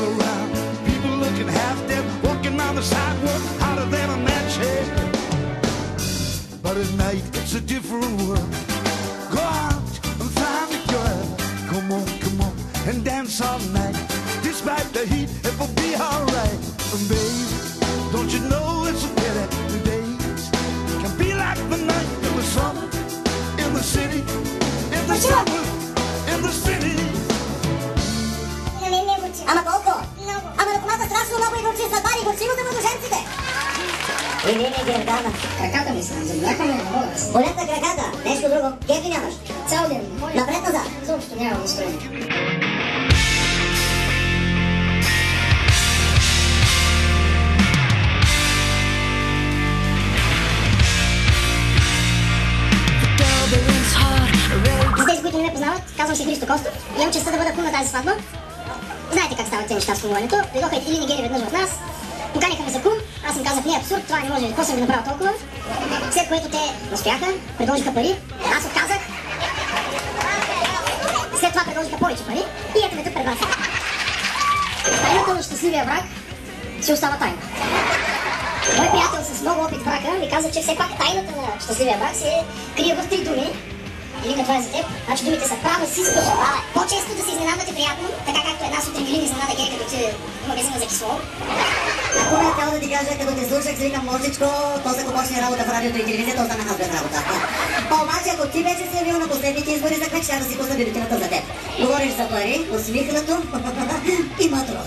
all around. People looking half dead, walking on the sidewalk, hotter than a match head. But at night it's a different world. Go out and find a girl. Come on, and dance all night. Despite the heat, it will be alright. And babe, don't you know it's a pity the days can be like the night in the summer, in the city, in the summer, in the city. Ама колко? Ама на комата страшно много и горчи, затвари горчиво за младоженците. Не ги ръката. Краката ми са, заболяха ме, не мога да се. Болят на краката, нещо друго. Кефи нямаш. Цял ден. Напред-назад. Заобщо нямам настроение. За тези, които не ме познават, казвам се Христо Костов. Имам честта да бъда кум на тази сватба. Знаете как стават тези неща с кумуването. Дойдоха или нигери веднъж в нас, поканиха ме за кум, аз им казах, не е абсурд, това не може, какво съм ви направил толкова. След което те настояха, предложиха пари, аз отказах. След това предложиха повече пари и ето ме тук пред вас. Тайната на щастливия брак си остава тайна. Мой приятел с много опит в брака ми каза, че все пак тайната на щастливия брак се крие в 3 думи. Илика, това е за теб. Значи думите са права си скъпа. По-често да се изненадвате приятно, така както една сутрин Вилин изненада Гери, като отиде в магазина за кисло. Ако ме трябва да ти кажа, като те слушах, си викам можичко, то за ако почне работа в радиото и телевизията, останах аз без работа. Обаче, ако ти беше се явил на последните избори за кмет, ще да си пусна бюлетината за теб. Говориш за пари, усмихнато и матро.